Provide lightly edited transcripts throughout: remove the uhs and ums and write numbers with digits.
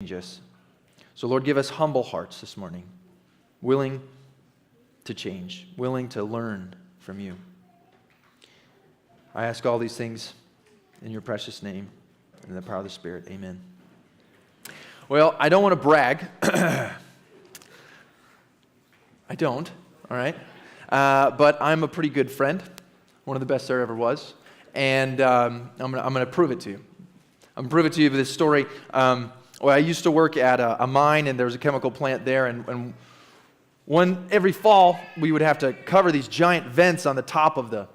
us. So Lord, give us humble hearts this morning, willing to change, willing to learn from you. I ask all these things in your precious name and in the power of the Spirit. Amen. Well, I don't want to brag. I don't, all right? But I'm a pretty good friend, one of the best there ever was, and I'm going to prove it to you. I'm going to prove it to you with this story. Well, I used to work at a mine, and there was a chemical plant there, and every fall we would have to cover these giant vents on the top of the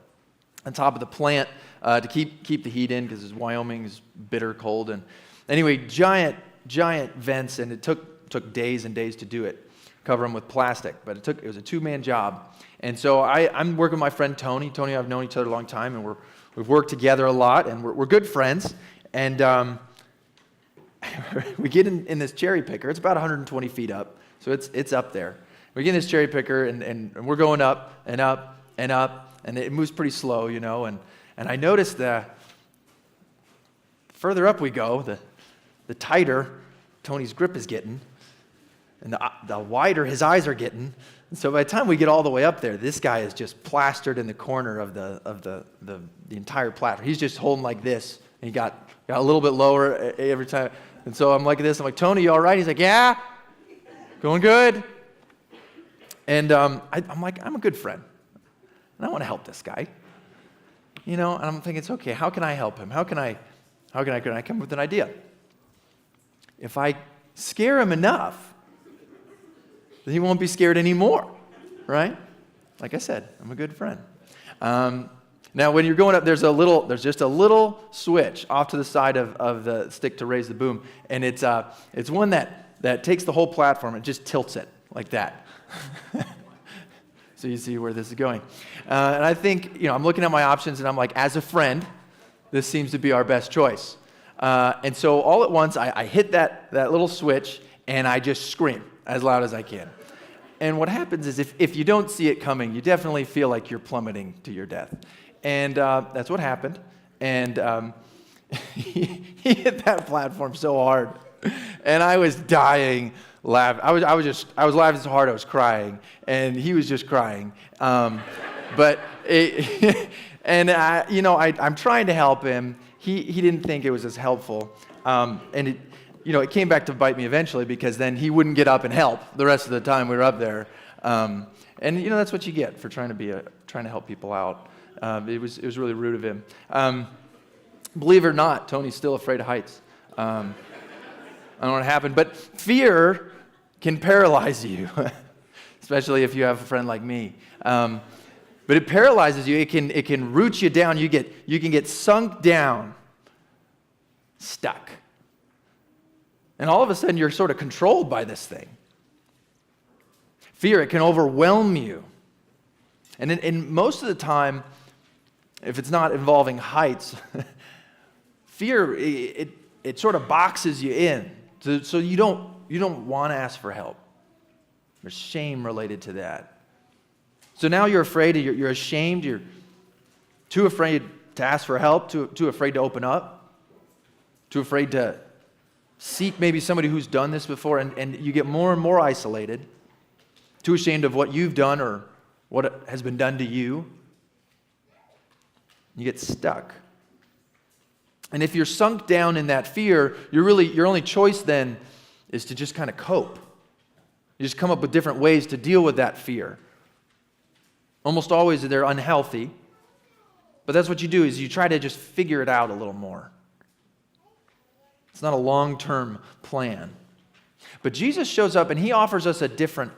plant to keep the heat in, because Wyoming is bitter cold. And anyway, giant vents, and it took days and days to do it, cover them with plastic. But it was a two-man job, and so I'm working with my friend Tony. Tony and I have known each other a long time, and we've worked together a lot, and we're good friends. And we get in this cherry picker. It's about 120 feet up, so it's up there. We get in this cherry picker, and we're going up and up and up, and it moves pretty slow, and I noticed the further up we go, the tighter Tony's grip is getting, and the wider his eyes are getting. And so by the time we get all the way up there, this guy is just plastered in the corner of the entire platform. He's just holding like this, and he got a little bit lower every time. And so I'm like this. I'm like, Tony, you all right? He's like, yeah, going good. And I'm like, I'm a good friend, and I want to help this guy, And I'm thinking, it's okay. How can I help him? How can I come up with an idea? If I scare him enough, then he won't be scared anymore, right? Like I said, I'm a good friend. Now, when you're going up, there's just a little switch off to the side of the stick to raise the boom, and it's one that takes the whole platform and just tilts it like that. So you see where this is going. And I think, I'm looking at my options, and I'm like, as a friend, this seems to be our best choice. And so all at once, I hit that little switch, and I just scream as loud as I can. And what happens is if you don't see it coming, you definitely feel like you're plummeting to your death. And that's what happened. And he hit that platform so hard, and I was dying laughing. I was laughing so hard I was crying, and he was just crying. I'm trying to help him. He didn't think it was as helpful, and it came back to bite me eventually, because then he wouldn't get up and help the rest of the time we were up there. And that's what you get for trying to help people out. It was really rude of him. Believe it or not, Tony's still afraid of heights. I don't know what happened, but fear can paralyze you, especially if you have a friend like me. But it paralyzes you. It can root you down. You can get sunk down, stuck, and all of a sudden you're sort of controlled by this thing. Fear, it can overwhelm you, and in most of the time, if it's not involving heights, fear it sort of boxes you in, so you don't want to ask for help. There's shame related to that. So now you're afraid, you're ashamed, you're too afraid to ask for help, too afraid to open up, too afraid to seek maybe somebody who's done this before, and you get more and more isolated, too ashamed of what you've done or what has been done to you. You get stuck. And if you're sunk down in that fear, your only choice then is to just kind of cope. You just come up with different ways to deal with that fear. Almost always they're unhealthy, but that's what you do, is you try to just figure it out a little more. It's not a long-term plan. But Jesus shows up and he offers us a different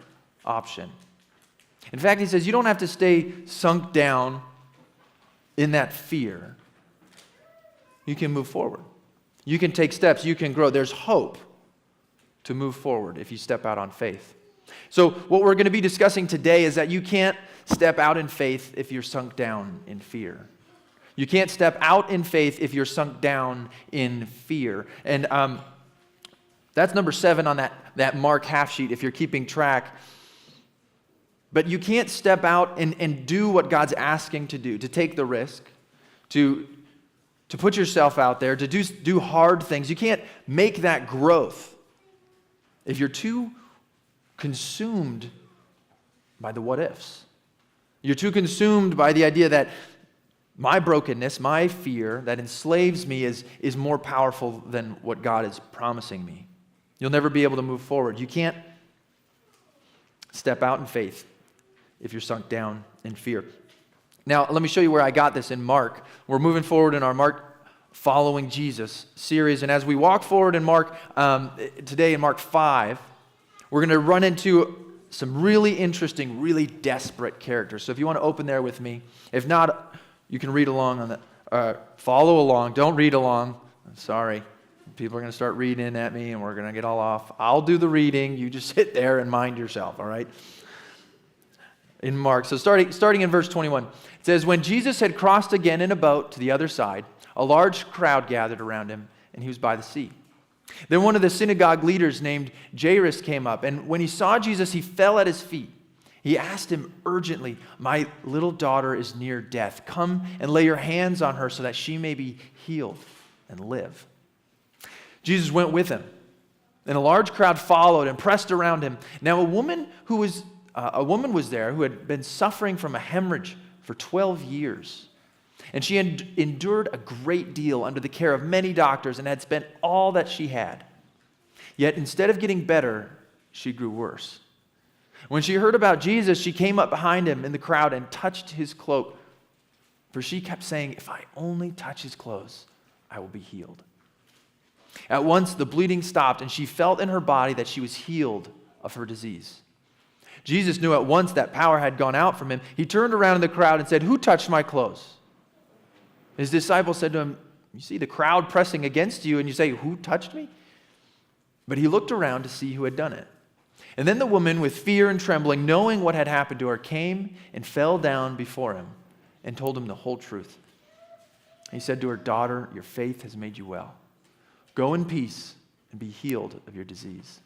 option. In fact, he says you don't have to stay sunk down in that fear. You can move forward. You can take steps. You can grow. There's hope to move forward if you step out on faith. So what we're going to be discussing today is that you can't step out in faith if you're sunk down in fear. You can't step out in faith if you're sunk down in fear. And that's number 7 on that Mark half sheet if you're keeping track. But you can't step out and do what God's asking to do, to take the risk, to put yourself out there, to do hard things. You can't make that growth if you're too consumed by the what ifs, you're too consumed by the idea that my brokenness, my fear that enslaves me is more powerful than what God is promising me, you'll never be able to move forward. You can't step out in faith if you're sunk down in fear. Now, let me show you where I got this in Mark. We're moving forward in our Mark Following Jesus series, and as we walk forward in Mark, today in Mark 5, we're going to run into some really interesting, really desperate characters. So if you want to open there with me, if not, you can read along on the, follow along. Don't read along. I'm sorry. People are going to start reading at me, and we're going to get all off. I'll do the reading. You just sit there and mind yourself, all right? In Mark, so starting in verse 21, it says, "When Jesus had crossed again in a boat to the other side, a large crowd gathered around him, and he was by the sea. Then one of the synagogue leaders named Jairus came up, and when he saw Jesus, he fell at his feet. He asked him urgently, 'My little daughter is near death. Come and lay your hands on her so that she may be healed and live.' Jesus went with him, and a large crowd followed and pressed around him. Now a woman was there who had been suffering from a hemorrhage for 12 years. And she had endured a great deal under the care of many doctors and had spent all that she had. Yet instead of getting better, she grew worse. When she heard about Jesus, she came up behind him in the crowd and touched his cloak. For she kept saying, 'If I only touch his clothes, I will be healed.' At once the bleeding stopped, and she felt in her body that she was healed of her disease. Jesus knew at once that power had gone out from him. He turned around in the crowd and said, 'Who touched my clothes?' His disciples said to him, 'You see the crowd pressing against you, and you say, "Who touched me?" But he looked around to see who had done it. And then the woman, with fear and trembling, knowing what had happened to her, came and fell down before him and told him the whole truth. He said to her, 'Daughter, your faith has made you well. Go in peace and be healed of your disease.'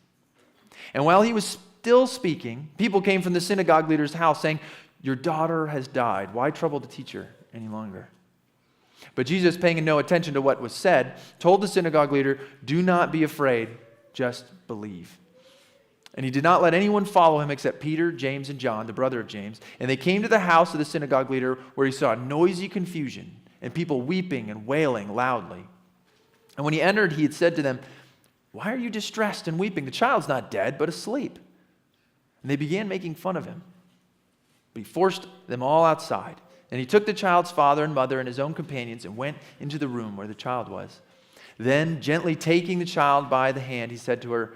And while he was still speaking, people came from the synagogue leader's house saying, 'Your daughter has died. Why trouble the teacher any longer?' But Jesus, paying no attention to what was said, told the synagogue leader, 'Do not be afraid, just believe.' And he did not let anyone follow him except Peter, James, and John, the brother of James. And they came to the house of the synagogue leader, where he saw noisy confusion and people weeping and wailing loudly. And when he entered, he had said to them, 'Why are you distressed and weeping? The child's not dead, but asleep.' And they began making fun of him. But he forced them all outside. And he took the child's father and mother and his own companions and went into the room where the child was. Then, gently taking the child by the hand, he said to her,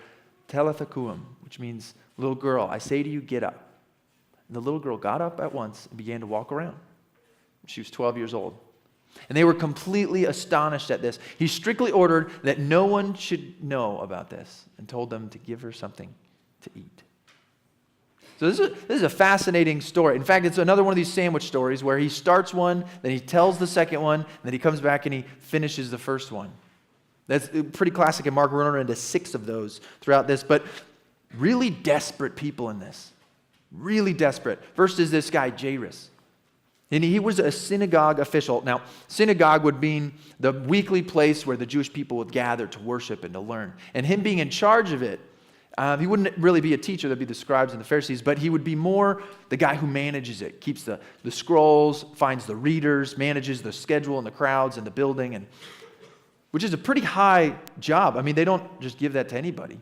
'Talitha koum,' which means, 'Little girl, I say to you, get up.' And the little girl got up at once and began to walk around. She was 12 years old. And they were completely astonished at this. He strictly ordered that no one should know about this and told them to give her something to eat." So this is a fascinating story. In fact, it's another one of these sandwich stories where he starts one, then he tells the second one, and then he comes back and he finishes the first one. That's pretty classic in Mark. We're going to run into 6 of those throughout this, but really desperate people in this. Really desperate. First is this guy, Jairus. And he was a synagogue official. Now, synagogue would mean the weekly place where the Jewish people would gather to worship and to learn. And him being in charge of it, he wouldn't really be a teacher. There'd be the scribes and the Pharisees, but he would be more the guy who manages it, keeps the scrolls, finds the readers, manages the schedule and the crowds and the building, and which is a pretty high job. I mean, they don't just give that to anybody.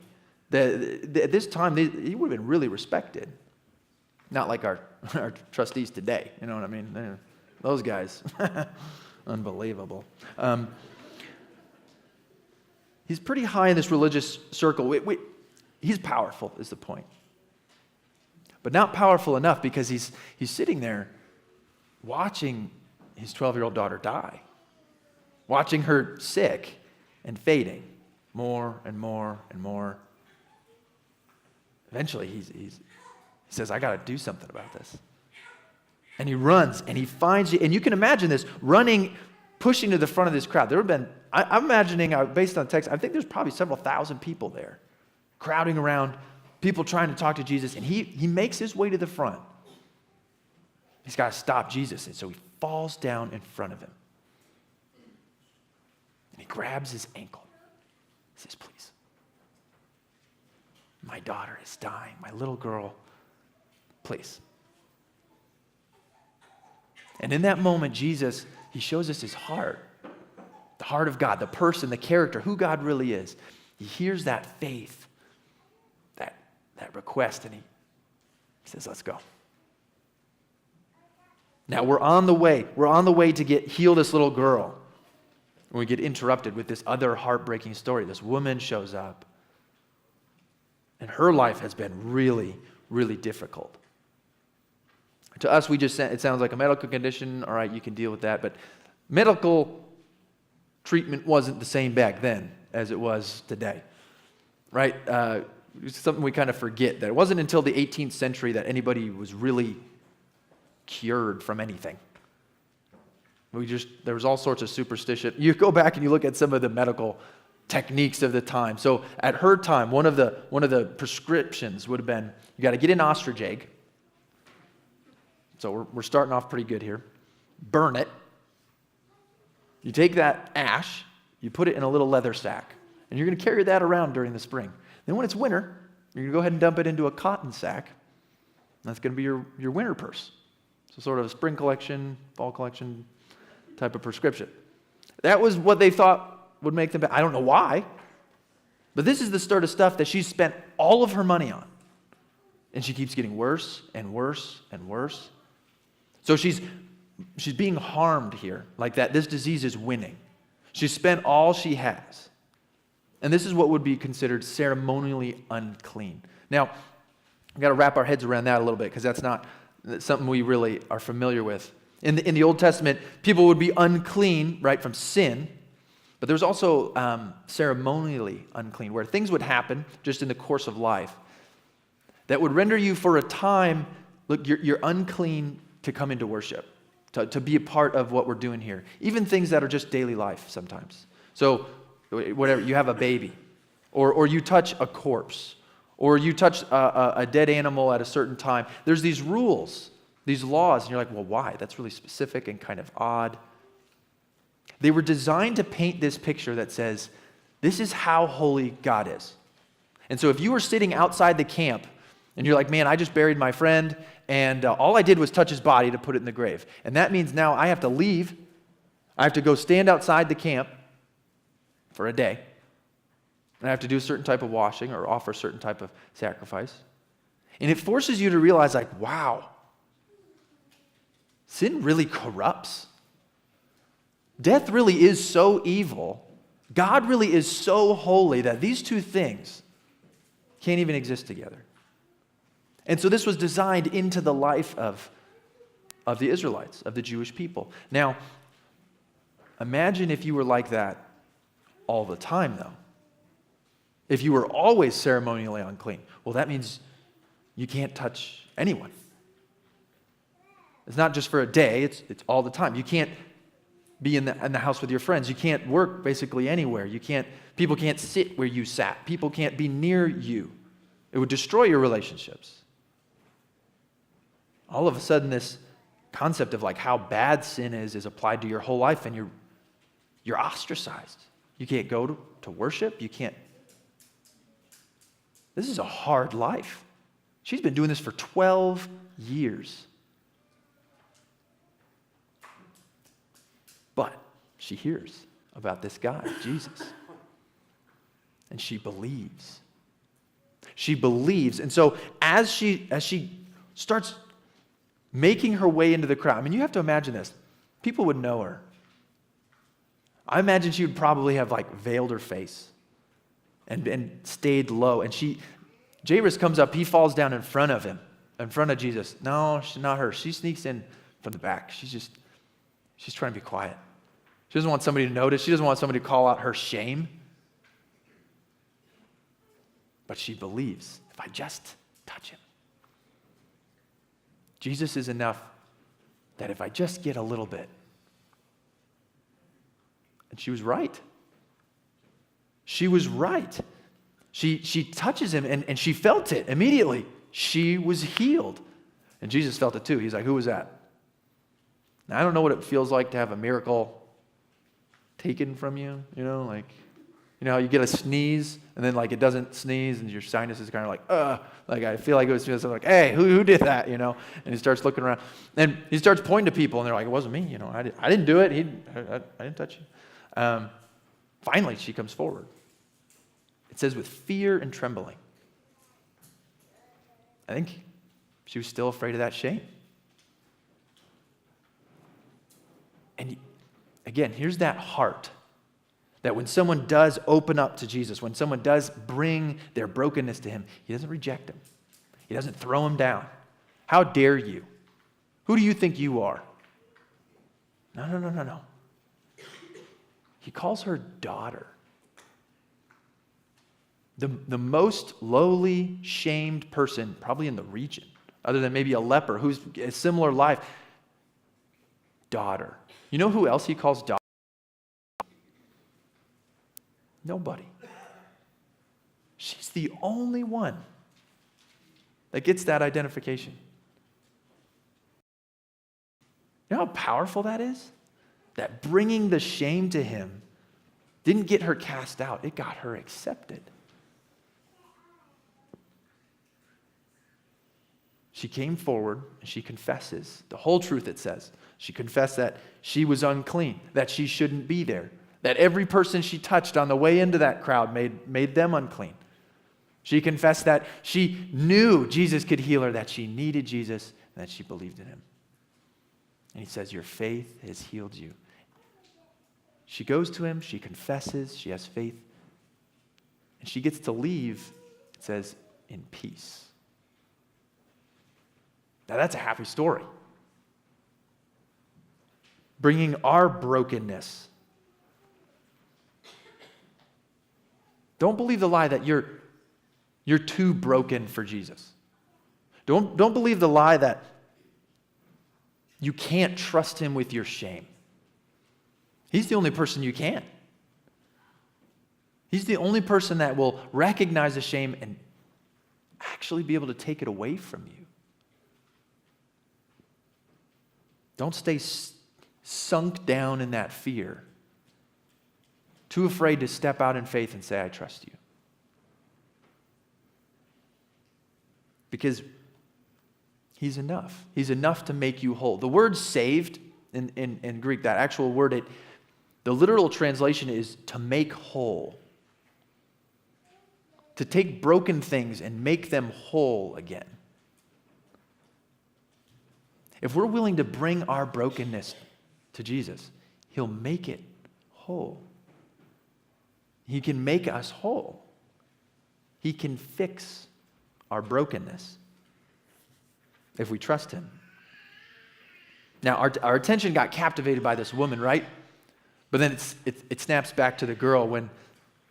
At this time, he would have been really respected. Not like our trustees today, you know what I mean? Those guys, unbelievable. He's pretty high in this religious circle. He's powerful, is the point. But not powerful enough, because he's sitting there watching his 12-year-old daughter die, watching her sick and fading more and more and more. Eventually, he says, "I got to do something about this." And he runs and he finds you. And you can imagine this, running, pushing to the front of this crowd. There have been, I'm imagining, based on the text, I think there's probably several thousand people there, crowding around, people trying to talk to Jesus. And he makes his way to the front. He's got to stop Jesus. And so he falls down in front of him. And he grabs his ankle. He says, "Please, my daughter is dying. My little girl, please. And in that moment, Jesus, he shows us his heart, the heart of God, the person, the character, who God really is. He hears that faith, that request, and he says, let's go. Now we're on the way. We're on the way to heal this little girl. And we get interrupted with this other heartbreaking story. This woman shows up. And her life has been really, really difficult. To us, it sounds like a medical condition. All right, you can deal with that. But medical treatment wasn't the same back then as it was today. Right? It's something we kind of forget, that it wasn't until the 18th century that anybody was really cured from anything. There was all sorts of superstition. You go back and you look at some of the medical techniques of the time. So at her time, one of the prescriptions would have been, you got to get an ostrich egg. So we're starting off pretty good here. Burn it. You take that ash, you put it in a little leather sack, and you're going to carry that around during the spring. Then when it's winter, you're going to go ahead and dump it into a cotton sack. That's going to be your winter purse. So sort of a spring collection, fall collection type of prescription. That was what they thought would make them better. I don't know why, but this is the sort of stuff that she's spent all of her money on. And she keeps getting worse and worse and worse. So she's being harmed here, like that. This disease is winning. She's spent all she has. And this is what would be considered ceremonially unclean. Now, we've got to wrap our heads around that a little bit, because that's not something we really are familiar with. In the Old Testament, people would be unclean, right, from sin, but there's also ceremonially unclean, where things would happen just in the course of life that would render you for a time, look, you're unclean to come into worship, to be a part of what we're doing here. Even things that are just daily life sometimes. So, whatever, you have a baby, or you touch a corpse, or you touch a dead animal at a certain time. There's these rules, these laws, and you're like, well, why? That's really specific and kind of odd. They were designed to paint this picture that says, this is how holy God is. And so if you were sitting outside the camp, and you're like, man, I just buried my friend, and all I did was touch his body to put it in the grave. And that means now I have to leave. I have to go stand outside the camp for a day. And I have to do a certain type of washing or offer a certain type of sacrifice. And it forces you to realize, like, wow, sin really corrupts. Death really is so evil. God really is so holy that these two things can't even exist together. And so this was designed into the life of the Israelites, of the Jewish people. Now, imagine if you were like that all the time, though. If you were always ceremonially unclean, well, that means you can't touch anyone. It's not just for a day, it's all the time. You can't be in the house with your friends. You can't work basically anywhere. People can't sit where you sat. People can't be near you. It would destroy your relationships. All of a sudden, this concept of like how bad sin is applied to your whole life, and you're ostracized. You can't go to worship. You can't. This is a hard life. She's been doing this for 12 years. But she hears about this guy, Jesus. And she believes. She believes. And so as she starts making her way into the crowd, I mean, you have to imagine this. People would know her. I imagine she would probably have like veiled her face and stayed low. And Jairus comes up, he falls down in front of him, in front of Jesus. No, she's not her. She sneaks in from the back. She's trying to be quiet. She doesn't want somebody to notice. She doesn't want somebody to call out her shame. But she believes, if I just touch him. Jesus is enough that if I just get a little bit. And she was right. She was right. She touches him and she felt it immediately. She was healed. And Jesus felt it too. He's like, who was that? Now, I don't know what it feels like to have a miracle taken from you, like You know how you get a sneeze and then like it doesn't sneeze and your sinus is kind of like I feel like it was just like, hey, who did that, you know? And he starts looking around and he starts pointing to people and they're like, it wasn't me, you know, I didn't do it. I didn't touch you. Finally, she comes forward. It says with fear and trembling. I think she was still afraid of that shame. And again, here's that heart. That when someone does open up to Jesus, when someone does bring their brokenness to him, he doesn't reject them. He doesn't throw him down. How dare you? Who do you think you are? No. He calls her daughter. The most lowly, shamed person probably in the region, other than maybe a leper who's a similar life. Daughter. You know who else he calls daughter? Nobody. She's the only one that gets that identification. You know how powerful that is? That bringing the shame to him didn't get her cast out, it got her accepted. She came forward and she confesses the whole truth, it says. She confessed that she was unclean, that she shouldn't be there. That every person she touched on the way into that crowd made them unclean. She confessed that she knew Jesus could heal her, that she needed Jesus, and that she believed in him. And he says, your faith has healed you. She goes to him, she confesses, she has faith, and she gets to leave, it says, in peace. Now that's a happy story. Bringing our brokenness. Don't believe the lie that you're too broken for Jesus. Don't believe the lie that you can't trust him with your shame. He's the only person you can. He's the only person that will recognize the shame and actually be able to take it away from you. Don't stay sunk down in that fear. Too afraid to step out in faith and say, I trust you. Because he's enough. He's enough to make you whole. The word saved in Greek, that actual word, the literal translation is to make whole. To take broken things and make them whole again. If we're willing to bring our brokenness to Jesus, he'll make it whole. He can make us whole. He can fix our brokenness if we trust him. Now, our attention got captivated by this woman, right? But then it snaps back to the girl when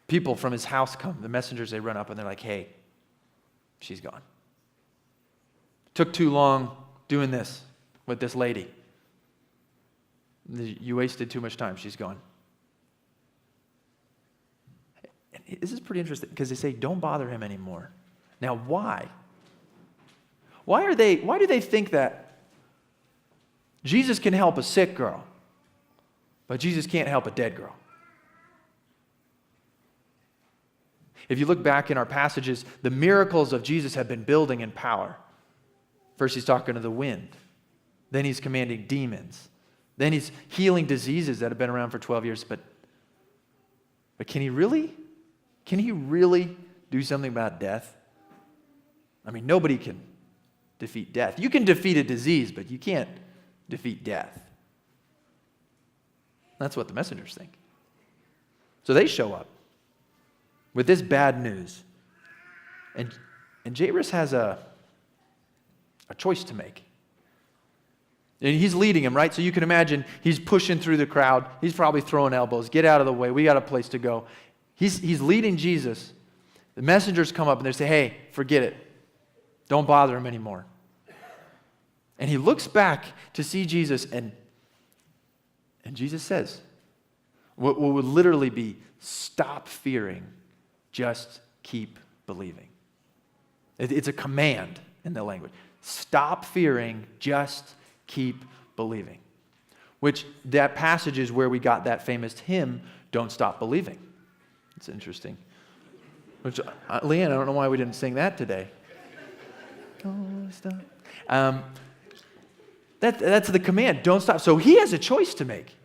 people from his house come. The messengers, they run up and they're like, hey, she's gone. Took too long doing this with this lady. You wasted too much time. She's gone. And this is pretty interesting because they say, don't bother him anymore. Now, why? Why do they think that Jesus can help a sick girl, but Jesus can't help a dead girl? If you look back in our passages, the miracles of Jesus have been building in power. First, he's talking to the wind. Then he's commanding demons. Then he's healing diseases that have been around for 12 years. But can he really do something about death? I mean, nobody can defeat death. You can defeat a disease, but you can't defeat death. That's what the messengers think. So they show up with this bad news. And Jairus has a choice to make. And he's leading him, right? So you can imagine he's pushing through the crowd. He's probably throwing elbows. Get out of the way. We got a place to go. He's leading Jesus. The messengers come up and they say, hey, forget it. Don't bother him anymore. And he looks back to see Jesus and Jesus says, what would literally be, stop fearing, just keep believing. It's a command in the language. Stop fearing, just keep believing. Which that passage is where we got that famous hymn, Don't Stop Believing. It's interesting. Which, Leanne, I don't know why we didn't sing that today. Don't stop. That's the command. Don't stop. So he has a choice to make.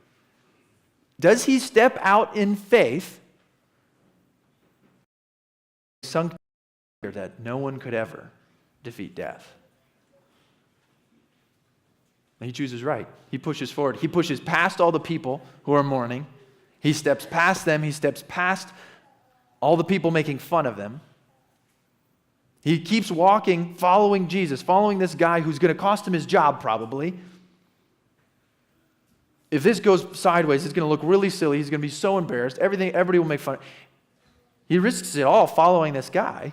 Does he step out in faith, sunk that no one could ever defeat death? And he chooses right. He pushes forward. He pushes past all the people who are mourning. He steps past them. He steps past all the people making fun of them. He keeps walking, following Jesus, following this guy who's going to cost him his job probably. If this goes sideways, it's going to look really silly. He's going to be so embarrassed. Everybody will make fun. He risks it all following this guy,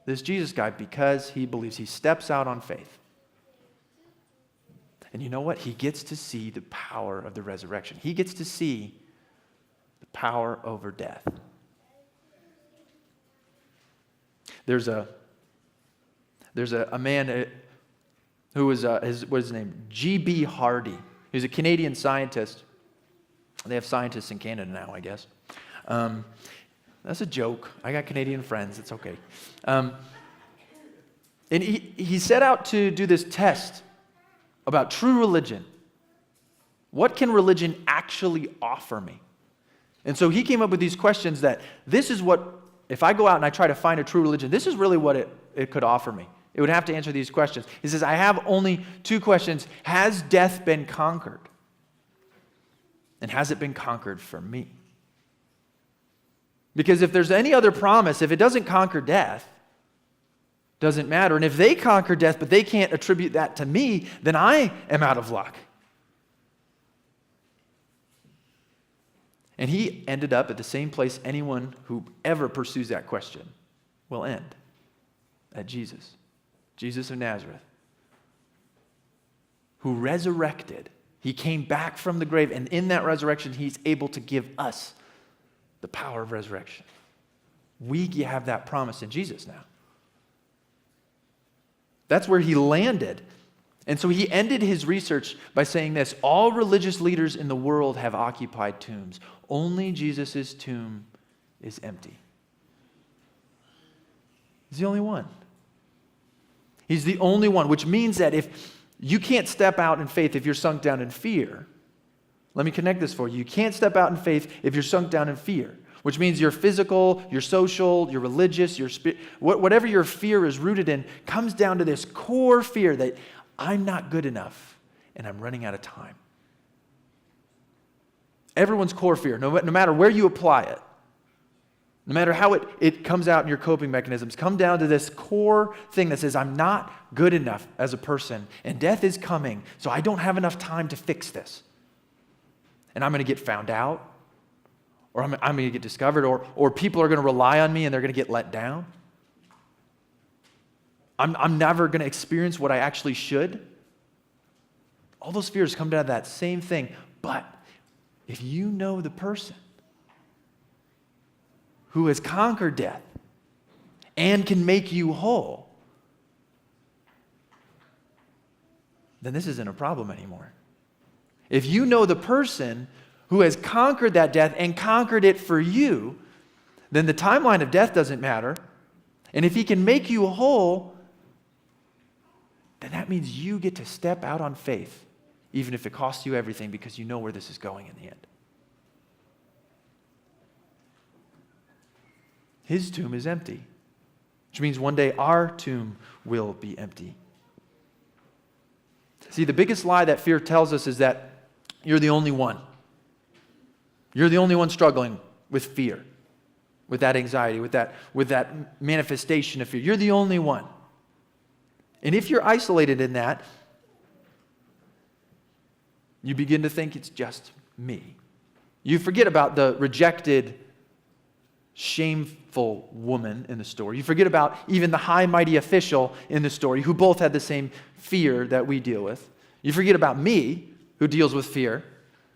this Jesus guy, because he believes. He steps out on faith. And you know what? He gets to see the power of the resurrection. He gets to see the power over death. There's a man who was, what is his name? G.B. Hardy. He's a Canadian scientist. They have scientists in Canada now, I guess. That's a joke. I got Canadian friends. It's okay. And he set out to do this test about true religion. What can religion actually offer me? And so he came up with these questions that this is what, if I go out and I try to find a true religion, this is really what it could offer me. It would have to answer these questions. He says, I have only two questions. Has death been conquered? And has it been conquered for me? Because if there's any other promise, if it doesn't conquer death, doesn't matter. And if they conquer death, but they can't attribute that to me, then I am out of luck. And he ended up at the same place anyone who ever pursues that question will end, at Jesus. Jesus of Nazareth, who resurrected. He came back from the grave, and in that resurrection, he's able to give us the power of resurrection. We have that promise in Jesus now. That's where he landed. And so he ended his research by saying this: all religious leaders in the world have occupied tombs. Only Jesus' tomb is empty. He's the only one. He's the only one, which means that if you can't step out in faith if you're sunk down in fear. Let me connect this for you. You can't step out in faith if you're sunk down in fear, which means your physical, your social, your religious, your whatever your fear is rooted in comes down to this core fear that I'm not good enough and I'm running out of time. Everyone's core fear, no matter where you apply it, no matter how it comes out in your coping mechanisms, come down to this core thing that says, I'm not good enough as a person, and death is coming, so I don't have enough time to fix this. And I'm going to get found out, or I'm going to get discovered, or people are going to rely on me and they're going to get let down. I'm never going to experience what I actually should. All those fears come down to that same thing. But if you know the person who has conquered death and can make you whole, then this isn't a problem anymore. If you know the person who has conquered that death and conquered it for you, then the timeline of death doesn't matter. And if he can make you whole, then that means you get to step out on faith, even if it costs you everything, because you know where this is going in the end. His tomb is empty, which means one day our tomb will be empty. See, the biggest lie that fear tells us is that you're the only one. You're the only one struggling with fear, with that anxiety, with that manifestation of fear. You're the only one. And if you're isolated in that, you begin to think it's just me. You forget about the rejected, shameful woman in the story. You forget about even the high, mighty official in the story who both had the same fear that we deal with. You forget about me, who deals with fear.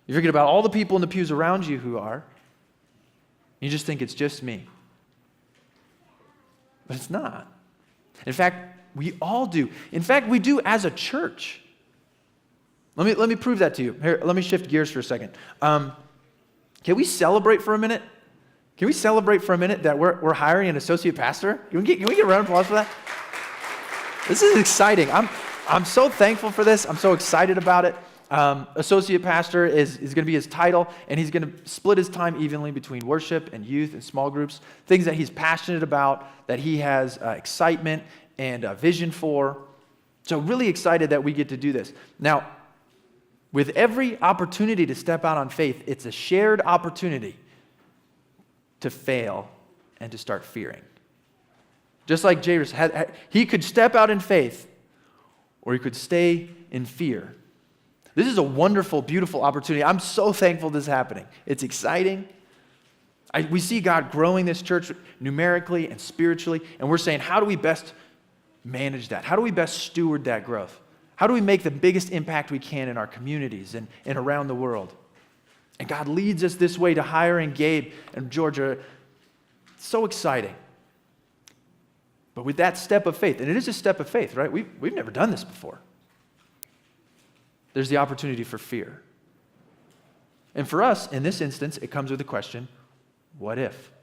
You forget about all the people in the pews around you who are. You just think it's just me. But it's not. In fact, we all do. In fact, we do as a church. Let me prove that to you. Here, let me shift gears for a second. Can we celebrate for a minute? Can we celebrate for a minute that we're hiring an associate pastor? Can we get a round of applause for that? This is exciting. I'm so thankful for this. I'm so excited about it. Associate pastor is going to be his title, and he's going to split his time evenly between worship and youth and small groups, things that he's passionate about, that he has excitement and vision for. So really excited that we get to do this. Now, with every opportunity to step out on faith, it's a shared opportunity to fail and to start fearing. Just like Jairus, he could step out in faith, or he could stay in fear. This is a wonderful, beautiful opportunity. I'm so thankful this is happening. It's exciting. We see God growing this church numerically and spiritually, and we're saying, how do we best manage that? How do we best steward that growth? How do we make the biggest impact we can in our communities and around the world? And God leads us this way to hiring Gabe and Georgia. It's so exciting. But with that step of faith, and it is a step of faith, right? We've never done this before. There's the opportunity for fear. And for us, in this instance, it comes with the question, what if?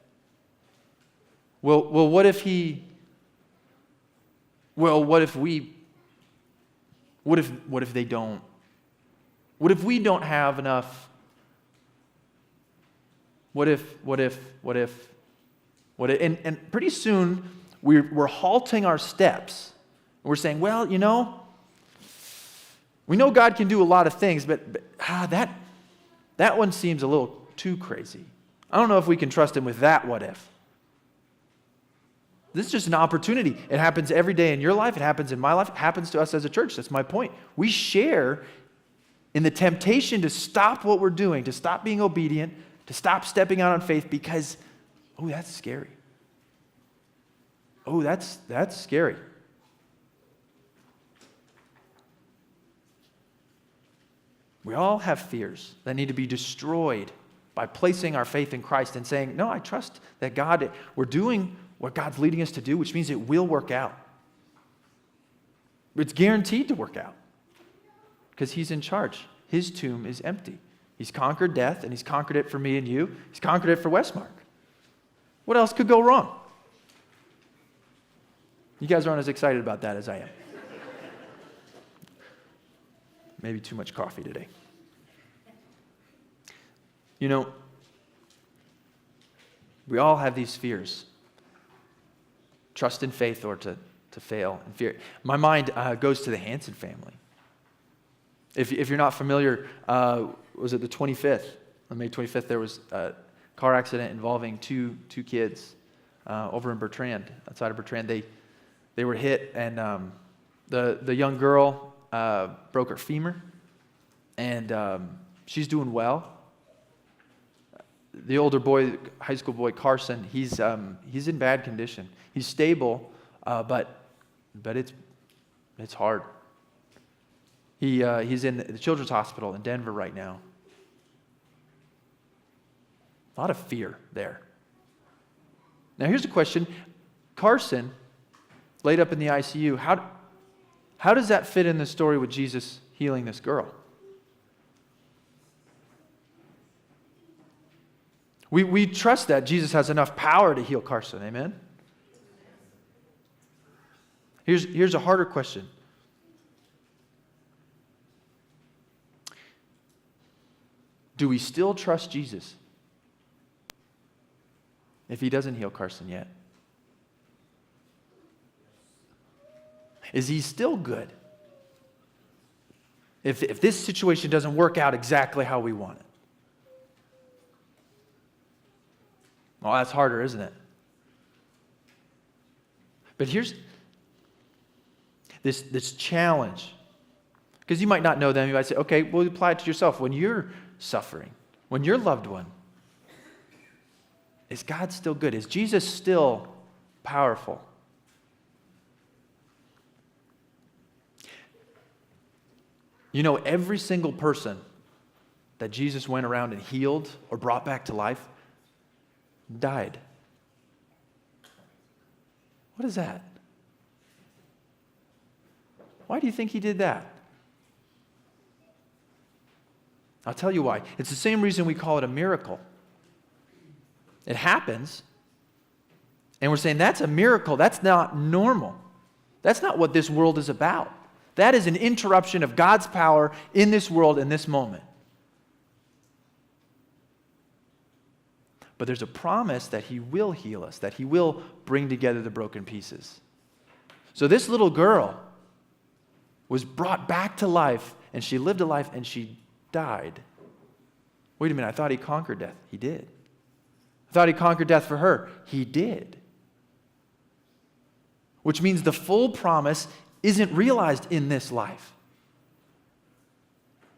Well, what if they don't? What if we don't have enough? What if? And pretty soon, we're halting our steps. We're saying, well, we know God can do a lot of things, but that one seems a little too crazy. I don't know if we can trust him with that what if. This is just an opportunity. It happens every day in your life. It happens in my life. It happens to us as a church. That's my point. We share in the temptation to stop what we're doing, to stop being obedient, to stop stepping out on faith because, that's scary. That's scary. We all have fears that need to be destroyed by placing our faith in Christ and saying, no, I trust that we're doing what God's leading us to do, which means it will work out. It's guaranteed to work out because he's in charge. His tomb is empty. He's conquered death, and he's conquered it for me and you. He's conquered it for Westmark. What else could go wrong? You guys aren't as excited about that as I am. Maybe too much coffee today. We all have these fears. Trust in faith or to fail in fear. My mind goes to the Hansen family. If you're not familiar, was it the 25th? On May 25th, there was a car accident involving two kids over in Bertrand, outside of Bertrand. They were hit, and the young girl broke her femur, and she's doing well. The older boy, high school boy Carson, he's in bad condition. He's stable, but it's hard. He's in the Children's Hospital in Denver right now. A lot of fear there. Now here's a question. Carson, laid up in the ICU, how does that fit in the story with Jesus healing this girl? We trust that Jesus has enough power to heal Carson, amen? Here's a harder question. Do we still trust Jesus if he doesn't heal Carson yet? Is he still good if this situation doesn't work out exactly how we want it? Well, that's harder, isn't it? But here's this challenge. Because you might not know them. You might say, okay, well, apply it to yourself. When you're suffering, when your loved one, is God still good? Is Jesus still powerful? Every single person that Jesus went around and healed or brought back to life died. What is that? Why do you think he did that? I'll tell you why. It's the same reason we call it a miracle. It happens. And we're saying that's a miracle. That's not normal. That's not what this world is about. That is an interruption of God's power in this world in this moment. But there's a promise that he will heal us, that he will bring together the broken pieces. So this little girl was brought back to life, and she lived a life, and she died. Wait a minute, I thought he conquered death. He did. I thought he conquered death for her. He did. Which means the full promise isn't realized in this life.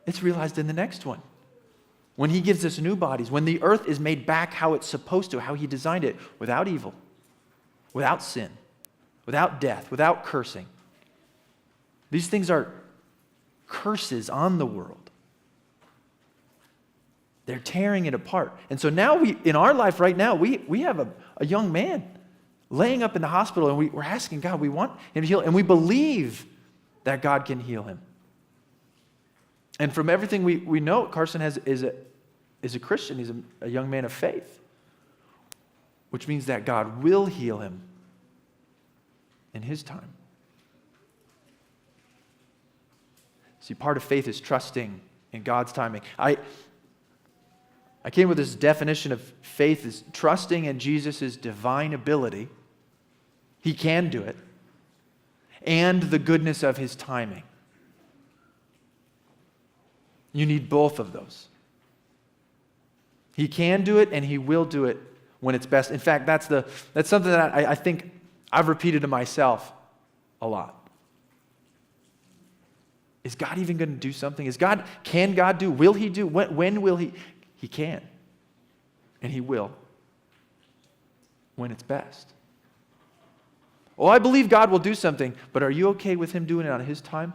It's realized in the next one. When he gives us new bodies, when the earth is made back how it's supposed to, how he designed it, without evil, without sin, without death, without cursing. These things are curses on the world. They're tearing it apart. And so now in our life right now, we have a young man laying up in the hospital, and we're asking God, we want him to heal, and we believe that God can heal him. And from everything we know, Carson is a Christian. He's a young man of faith, which means that God will heal him in his time. See, part of faith is trusting in God's timing. I came with this definition of faith is trusting in Jesus' divine ability. He can do it. And the goodness of his timing. You need both of those. He can do it, and he will do it when it's best. In fact, that's something that I think I've repeated to myself a lot. Is God even going to do something? Can God do? Will he do? When will he? He can. And he will. When it's best. Oh, I believe God will do something, but are you okay with him doing it on his time?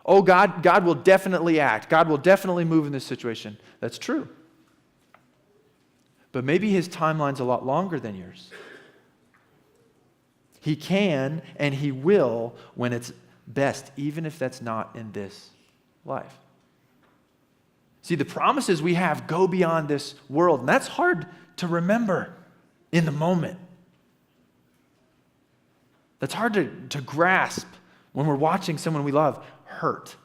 Oh, God will definitely act. God will definitely move in this situation. That's true. But maybe his timeline's a lot longer than yours. He can and he will when it's best, even if that's not in this life. See, the promises we have go beyond this world, and that's hard to remember in the moment. That's hard to grasp when we're watching someone we love hurt.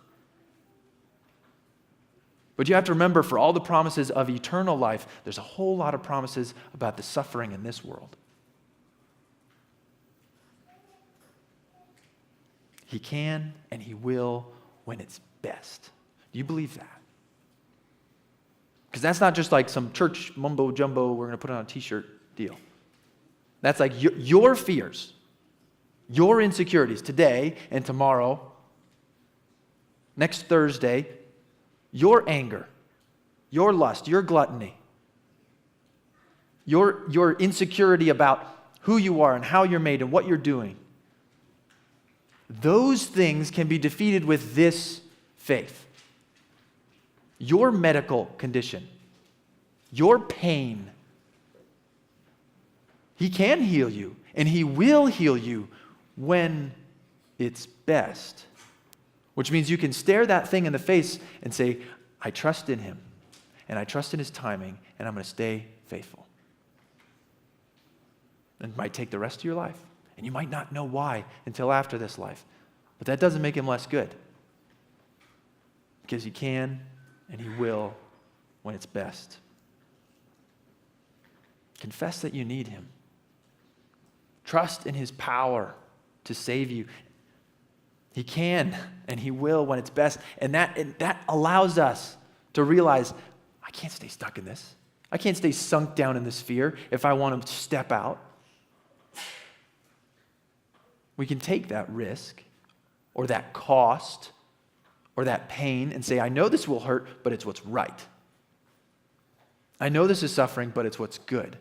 But you have to remember, for all the promises of eternal life, there's a whole lot of promises about the suffering in this world. He can and he will when it's best. Do you believe that? Because that's not just like some church mumbo jumbo, we're going to put on a t-shirt deal. That's like your fears, your insecurities today and tomorrow, next Thursday, your anger, your lust, your gluttony, your insecurity about who you are and how you're made and what you're doing. Those things can be defeated with this faith. Your medical condition, your pain. He can heal you, and he will heal you when it's best. Which means you can stare that thing in the face and say, I trust in him, and I trust in his timing, and I'm going to stay faithful. And it might take the rest of your life. And you might not know why until after this life. But that doesn't make him less good. Because he can and he will when it's best. Confess that you need him. Trust in his power to save you. He can and he will when it's best. And that allows us to realize, I can't stay stuck in this. I can't stay sunk down in this fear if I want to step out. We can take that risk or that cost or that pain and say, I know this will hurt, but it's what's right. I know this is suffering, but it's what's good.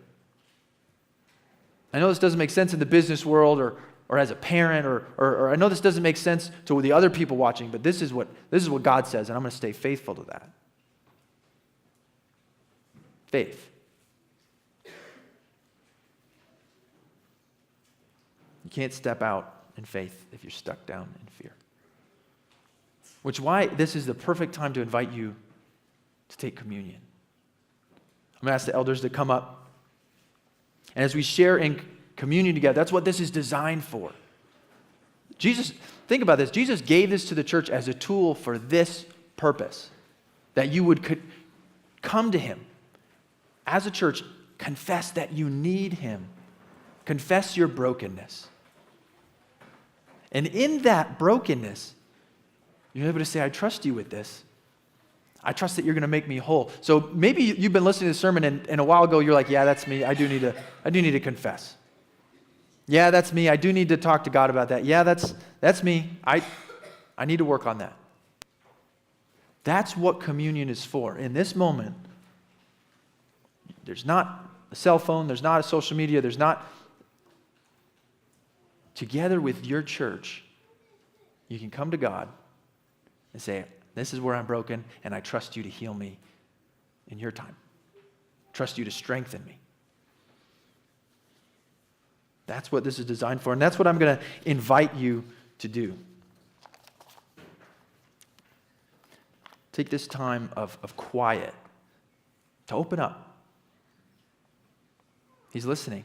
I know this doesn't make sense in the business world or as a parent or I know this doesn't make sense to the other people watching, but this is what God says, and I'm going to stay faithful to that. Faith. You can't step out in faith if you're stuck down in fear. Which is why this is the perfect time to invite you to take communion. I'm going to ask the elders to come up. And as we share in communion together, that's what this is designed for. Jesus, think about this. Jesus gave this to the church as a tool for this purpose, that you would come to him as a church, confess that you need him, confess your brokenness. And in that brokenness, you're able to say, I trust you with this. I trust that you're going to make me whole. So maybe you've been listening to the sermon and a while ago you're like, yeah, that's me. I do need to confess. Yeah, that's me. I do need to talk to God about that. Yeah, that's me. I need to work on that. That's what communion is for. In this moment, there's not a cell phone, there's not a social media, there's not. Together with your church, you can come to God and say, this is where I'm broken, and I trust you to heal me in your time. Trust you to strengthen me. That's what this is designed for, and that's what I'm going to invite you to do. Take this time of quiet to open up. He's listening.